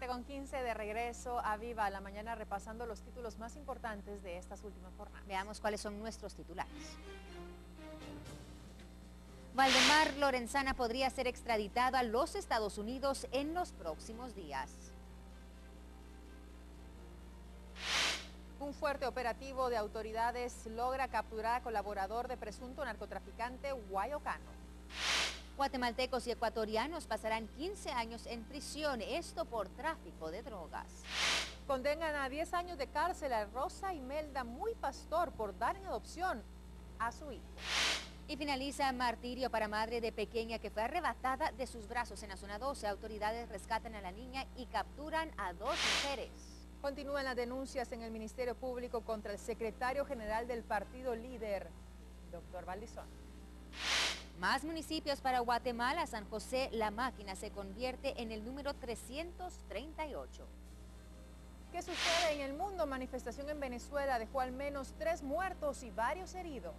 7:15 de regreso a Viva la Mañana, repasando los títulos más importantes de estas últimas jornadas. Veamos cuáles son nuestros titulares. Waldemar Lorenzana podría ser extraditado a los Estados Unidos en los próximos días. Un fuerte operativo de autoridades logra capturar a colaborador de presunto narcotraficante guayocano. Guatemaltecos y ecuatorianos pasarán 15 años en prisión, esto por tráfico de drogas. Condenan a 10 años de cárcel a Rosa Imelda Muy Pastor por dar en adopción a su hijo. Y finaliza martirio para madre de pequeña que fue arrebatada de sus brazos en la zona 12. Autoridades rescatan a la niña y capturan a 2 mujeres. Continúan las denuncias en el Ministerio Público contra el secretario general del partido líder, doctor Valdizón. Más municipios para Guatemala. San José, La Máquina se convierte en el número 338. ¿Qué sucede en el mundo? Manifestación en Venezuela dejó al menos 3 muertos y varios heridos.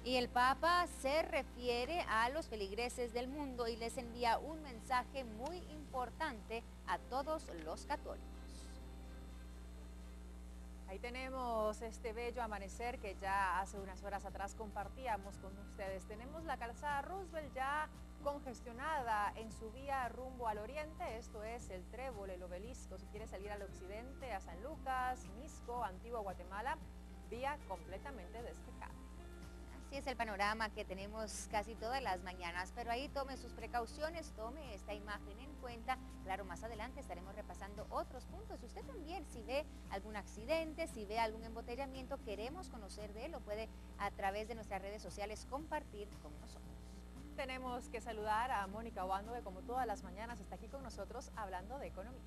Y el Papa se refiere a los feligreses del mundo y les envía un mensaje muy importante a todos los católicos. Ahí tenemos este bello amanecer que ya hace unas horas atrás compartíamos con ustedes. Tenemos la calzada Roosevelt ya congestionada en su vía rumbo al oriente, esto es el Trébol, el Obelisco. Si quiere salir al occidente, a San Lucas, Misco, Antigua Guatemala, vía completamente despejada. Así es el panorama que tenemos casi todas las mañanas, pero ahí tome sus precauciones, tome esta imagen en cuenta. Claro, más adelante estaremos repasando otros puntos. Usted también, si ve algún accidente, si ve algún embotellamiento, queremos conocer de él, lo puede a través de nuestras redes sociales compartir con nosotros. Tenemos que saludar a Mónica Obando, que como todas las mañanas está aquí con nosotros hablando de economía.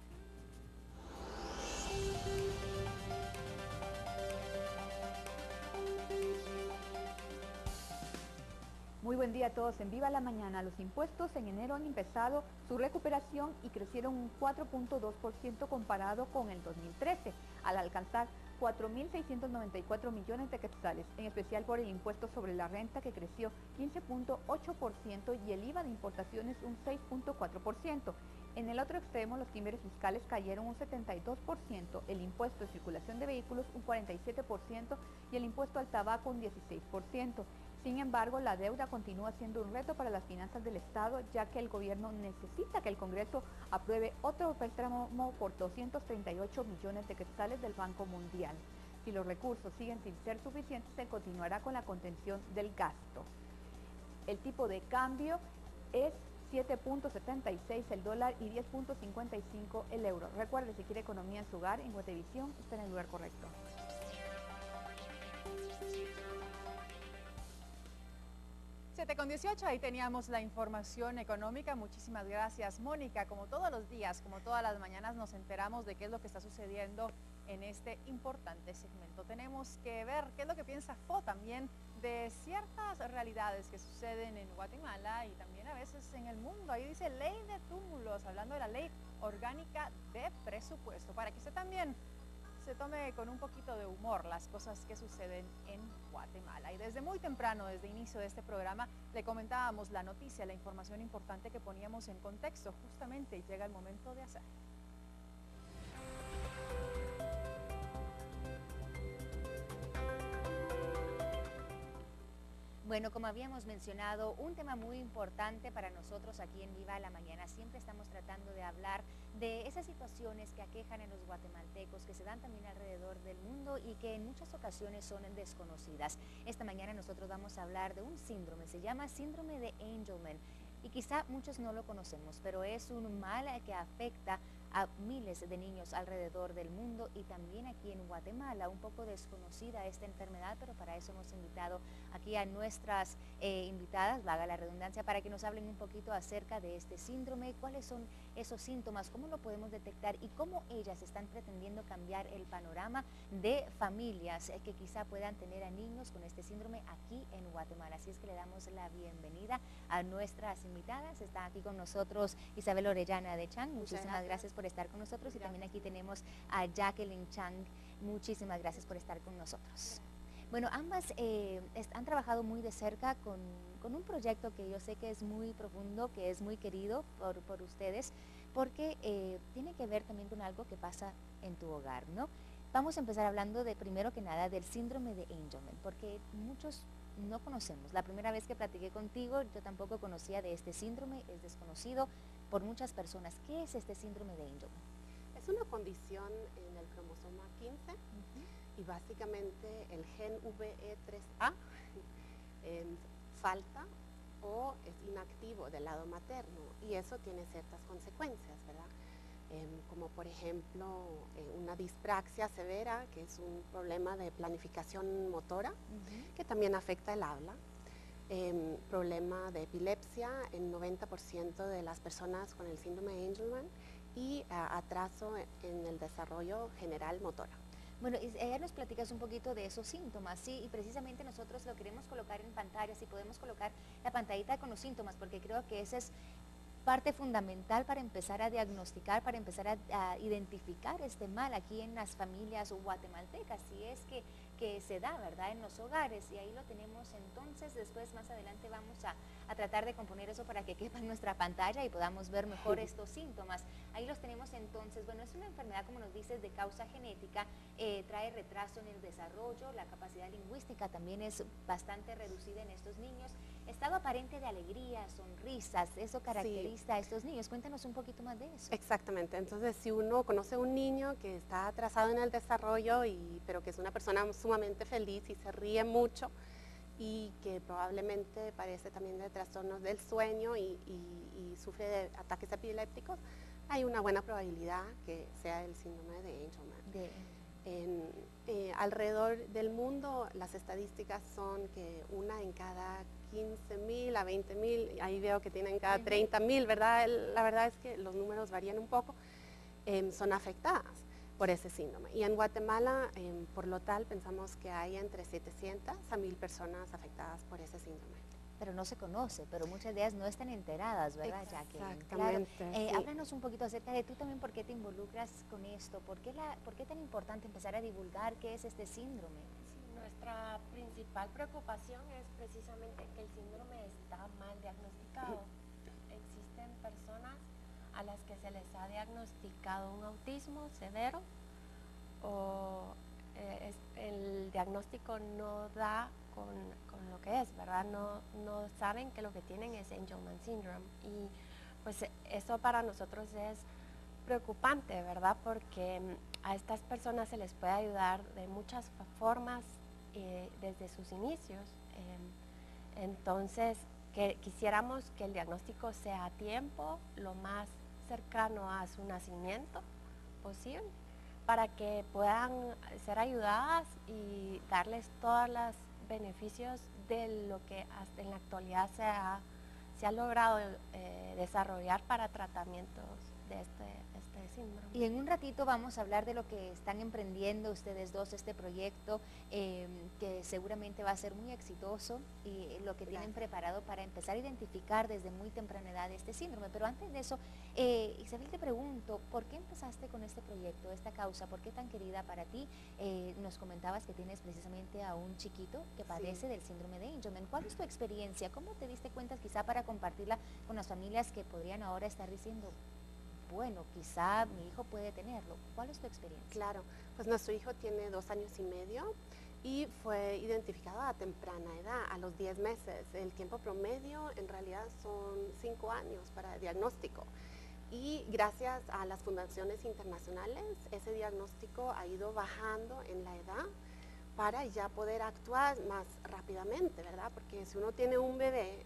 Muy buen día a todos en Viva la Mañana. Los impuestos en enero han empezado su recuperación y crecieron un 4.2% comparado con el 2013, al alcanzar 4.694 millones de quetzales, en especial por el impuesto sobre la renta que creció 15.8% y el IVA de importaciones un 6.4%. En el otro extremo, los tímeres fiscales cayeron un 72%, el impuesto de circulación de vehículos un 47% y el impuesto al tabaco un 16%. Sin embargo, la deuda continúa siendo un reto para las finanzas del Estado, ya que el gobierno necesita que el Congreso apruebe otro préstamo por 238 millones de quetzales del Banco Mundial. Si los recursos siguen sin ser suficientes, se continuará con la contención del gasto. El tipo de cambio es 7.76 el dólar y 10.55 el euro. Recuerde, si quiere economía en su hogar, en Guatevisión está en el lugar correcto. 7:18, ahí teníamos la información económica. Muchísimas gracias, Mónica. Como todos los días, como todas las mañanas, nos enteramos de qué es lo que está sucediendo en este importante segmento. Tenemos que ver qué es lo que piensa FO también de ciertas realidades que suceden en Guatemala y también a veces en el mundo. Ahí dice ley de túmulos, hablando de la ley orgánica de presupuesto, para que usted también se tome con un poquito de humor las cosas que suceden en Guatemala. Y desde muy temprano, desde el inicio de este programa, le comentábamos la noticia, la información importante que poníamos en contexto. Justamente llega el momento de hacer. Bueno, como habíamos mencionado, un tema muy importante para nosotros aquí en Viva la Mañana. Siempre estamos tratando de hablar de esas situaciones que aquejan a los guatemaltecos, que se dan también alrededor del mundo y que en muchas ocasiones son desconocidas. Esta mañana nosotros vamos a hablar de un síndrome, se llama síndrome de Angelman. Y quizá muchos no lo conocemos, pero es un mal que afecta a miles de niños alrededor del mundo y también aquí en Guatemala. Un poco desconocida esta enfermedad, pero para eso hemos invitado aquí a nuestras invitadas, valga la redundancia, para que nos hablen un poquito acerca de este síndrome, cuáles son esos síntomas, cómo lo podemos detectar y cómo ellas están pretendiendo cambiar el panorama de familias que quizá puedan tener a niños con este síndrome aquí en Guatemala. Así es que le damos la bienvenida a nuestras invitadas. Está aquí con nosotros Isabel Orellana de Chang. Muchísimas gracias por estar con nosotros. Y también aquí tenemos a Jacqueline Chang. Muchísimas gracias por estar con nosotros. Bueno, ambas han trabajado muy de cerca con un proyecto que yo sé que es muy profundo, que es muy querido por ustedes, porque tiene que ver también con algo que pasa en tu hogar, ¿no? Vamos a empezar hablando de, primero que nada, del síndrome de Angelman, porque muchos no conocemos. La primera vez que platiqué contigo, yo tampoco conocía de este síndrome, es desconocido por muchas personas. ¿Qué es este síndrome de Angelman? Es una condición en el cromosoma 15 y básicamente el gen VE3A falta o es inactivo del lado materno y eso tiene ciertas consecuencias, ¿verdad? Como por ejemplo una dispraxia severa, que es un problema de planificación motora, que también afecta el habla. Problema de epilepsia en 90% de las personas con el síndrome de Angelman y atraso en el desarrollo general motora. Bueno, ella nos platicas un poquito de esos síntomas, ¿sí? Y precisamente nosotros lo queremos colocar en pantalla, si podemos colocar la pantallita con los síntomas, porque creo que esa es parte fundamental para empezar a diagnosticar, para empezar a identificar este mal aquí en las familias guatemaltecas, si es que se da, ¿verdad?, en los hogares, y ahí lo tenemos. Entonces después más adelante vamos a tratar de componer eso para que quepa en nuestra pantalla y podamos ver mejor estos síntomas. Ahí los tenemos entonces. Bueno, es una enfermedad, como nos dices, de causa genética, trae retraso en el desarrollo, la capacidad lingüística también es bastante reducida en estos niños, estado aparente de alegría, sonrisas, eso caracteriza a estos niños. Cuéntanos un poquito más de eso. Exactamente, entonces si uno conoce a un niño que está atrasado en el desarrollo, pero que es una persona sumamente feliz y se ríe mucho y que probablemente padece también de trastornos del sueño y sufre de ataques epilépticos, hay una buena probabilidad que sea el síndrome de Angelman. Alrededor del mundo las estadísticas son que una en cada 15,000 a 20,000, ahí veo que tienen cada 30,000, ¿verdad? La verdad es que los números varían un poco, son afectadas por ese síndrome. Y en Guatemala, por lo tal, pensamos que hay entre 700 a 1,000 personas afectadas por ese síndrome. Pero no se conoce, pero muchas de ellas no están enteradas, ¿verdad, Jacqueline? Exactamente. Claro. Sí. Háblanos un poquito acerca de tú también, ¿por qué te involucras con esto? ¿Por qué es tan importante empezar a divulgar qué es este síndrome? Sí, nuestra principal preocupación es precisamente que el síndrome está mal diagnosticado. Existen personas a las que se les ha diagnosticado un autismo severo o el diagnóstico no da con lo que es, ¿verdad? No saben que lo que tienen es Angelman Syndrome y pues eso para nosotros es preocupante, ¿verdad? Porque a estas personas se les puede ayudar de muchas formas desde sus inicios. Entonces, quisiéramos que el diagnóstico sea a tiempo, lo más cercano a su nacimiento posible, para que puedan ser ayudadas y darles todos los beneficios de lo que hasta en la actualidad se ha logrado desarrollar para tratamientos de este síndrome. Y en un ratito vamos a hablar de lo que están emprendiendo ustedes dos, este proyecto que seguramente va a ser muy exitoso y lo que tienen preparado para empezar a identificar desde muy temprana edad este síndrome. Pero antes de eso, Isabel, te pregunto, ¿por qué empezaste con este proyecto, esta causa? ¿Por qué tan querida para ti? Nos comentabas que tienes precisamente a un chiquito que padece del síndrome de Angelman. ¿Cuál es tu experiencia? ¿Cómo te diste cuenta, quizá para compartirla con las familias que podrían ahora estar diciendo, bueno, quizá mi hijo puede tenerlo? ¿Cuál es tu experiencia? Claro, pues nuestro hijo tiene 2 años y medio y fue identificado a temprana edad, a los 10 meses. El tiempo promedio en realidad son 5 años para el diagnóstico. Y gracias a las fundaciones internacionales, ese diagnóstico ha ido bajando en la edad para ya poder actuar más rápidamente, ¿verdad? Porque si uno tiene un bebé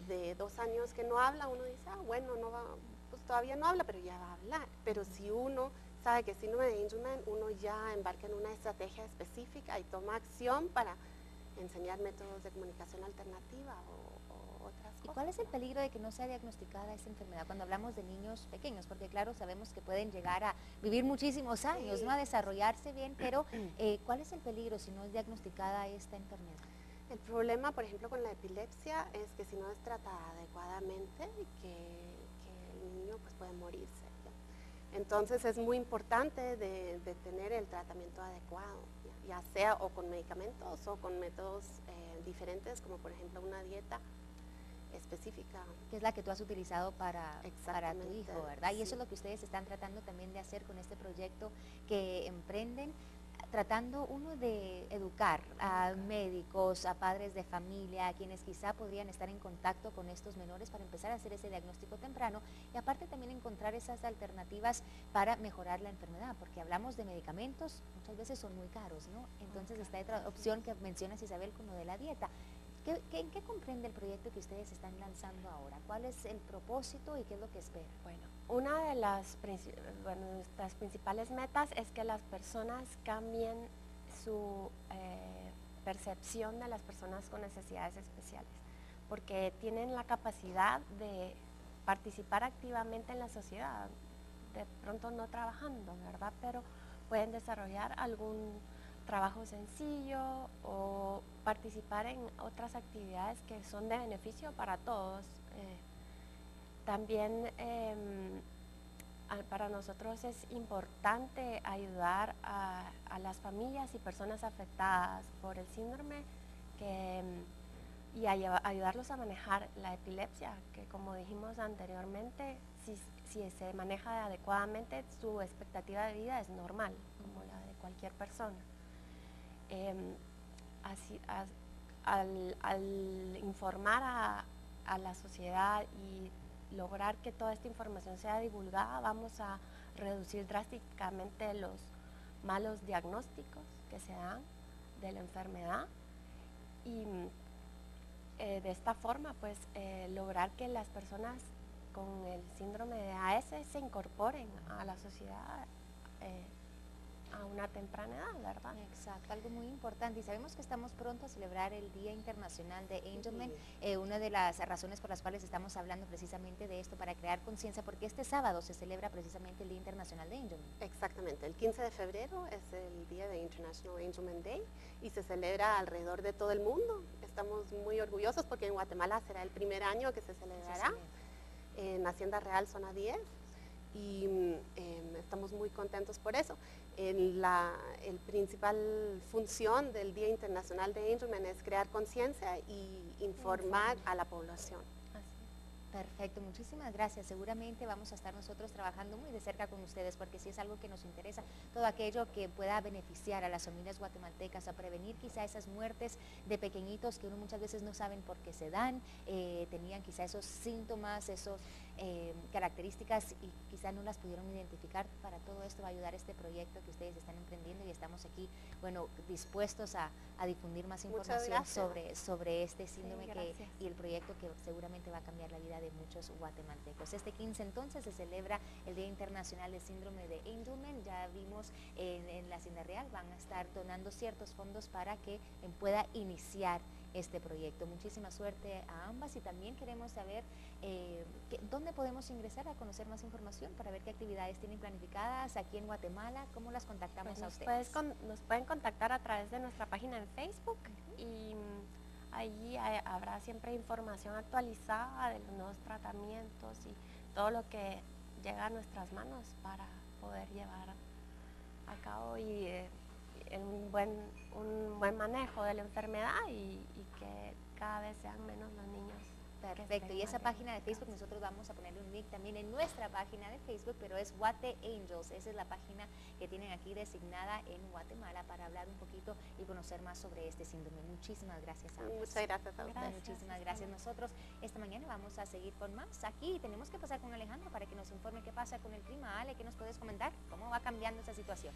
de 2 años que no habla, uno dice, bueno, no va, pues todavía no habla, pero ya va a hablar. Pero si uno sabe que síndrome de Angelman, uno ya embarca en una estrategia específica y toma acción para enseñar métodos de comunicación alternativa o otras cosas. ¿Y cuál es el peligro de que no sea diagnosticada esta enfermedad cuando hablamos de niños pequeños? Porque claro, sabemos que pueden llegar a vivir muchísimos años, ¿no? A desarrollarse bien, pero ¿cuál es el peligro si no es diagnosticada esta enfermedad? El problema, por ejemplo, con la epilepsia es que si no es tratada adecuadamente, que el niño pues, puede morirse, ¿no? Entonces es muy importante de tener el tratamiento adecuado, ya sea o con medicamentos o con métodos diferentes, como por ejemplo una dieta específica. Que es la que tú has utilizado para tu Exactamente, hijo, ¿verdad? Y eso sí. es lo que ustedes están tratando también de hacer con este proyecto que emprenden, tratando uno de educar a médicos, a padres de familia, a quienes quizá podrían estar en contacto con estos menores para empezar a hacer ese diagnóstico temprano y aparte también encontrar esas alternativas para mejorar la enfermedad, porque hablamos de medicamentos, muchas veces son muy caros, ¿no? Entonces está otra opción que mencionas, Isabel, con lo de la dieta. ¿En qué comprende el proyecto que ustedes están lanzando ahora? ¿Cuál es el propósito y qué es lo que esperan? Bueno, una de nuestras principales metas es que las personas cambien su percepción de las personas con necesidades especiales, porque tienen la capacidad de participar activamente en la sociedad, de pronto no trabajando, ¿verdad? Pero pueden desarrollar algún trabajo sencillo o participar en otras actividades que son de beneficio para todos. También para nosotros es importante ayudar a las familias y personas afectadas por el síndrome y ayudarlos a manejar la epilepsia, que como dijimos anteriormente, si se maneja adecuadamente, su expectativa de vida es normal, como la de cualquier persona. Al informar a la sociedad y lograr que toda esta información sea divulgada, vamos a reducir drásticamente los malos diagnósticos que se dan de la enfermedad y de esta forma pues lograr que las personas con el síndrome de AS se incorporen a la sociedad a una temprana edad, ¿verdad? Exacto, algo muy importante. Y sabemos que estamos pronto a celebrar el Día Internacional de Angelman. Una de las razones por las cuales estamos hablando precisamente de esto, para crear conciencia, porque este sábado se celebra precisamente el Día Internacional de Angelman. Exactamente, el 15 de febrero es el día de International Angelman Day y se celebra alrededor de todo el mundo. Estamos muy orgullosos porque en Guatemala será el primer año que se celebrará en Hacienda Real Zona 10 y estamos muy contentos por eso. El principal función del Día Internacional de Angelman es crear conciencia y informar a la población. Perfecto, muchísimas gracias. Seguramente vamos a estar nosotros trabajando muy de cerca con ustedes porque sí es algo que nos interesa, todo aquello que pueda beneficiar a las familias guatemaltecas, a prevenir quizá esas muertes de pequeñitos que uno muchas veces no saben por qué se dan, tenían quizá esos síntomas, esos características y quizá no las pudieron identificar. Para todo esto va a ayudar este proyecto que ustedes están emprendiendo y estamos aquí, bueno, dispuestos a difundir más información sobre este síndrome y el proyecto que seguramente va a cambiar la vida de muchos guatemaltecos. Este 15 entonces se celebra el Día Internacional del Síndrome de Angelman. Ya vimos en la Hacienda Real, van a estar donando ciertos fondos para que pueda iniciar este proyecto. Muchísima suerte a ambas y también queremos saber dónde podemos ingresar a conocer más información para ver qué actividades tienen planificadas aquí en Guatemala, cómo las contactamos a ustedes. Nos pueden contactar a través de nuestra página en Facebook y allí habrá siempre información actualizada de los nuevos tratamientos y todo lo que llega a nuestras manos para poder llevar a cabo y un buen manejo de la enfermedad y que cada vez sean menos los niños. Perfecto, y esa página de Facebook nosotros vamos a ponerle un link también en nuestra página de Facebook, pero es Guate Angels, esa es la página que tienen aquí designada en Guatemala para hablar un poquito y conocer más sobre este síndrome. Muchísimas gracias a ambos. Muchas gracias a ustedes. Muchísimas gracias. Nosotros esta mañana vamos a seguir con más aquí. Tenemos que pasar con Alejandro para que nos informe qué pasa con el clima. Ale, ¿qué nos puedes comentar? ¿Cómo va cambiando esa situación?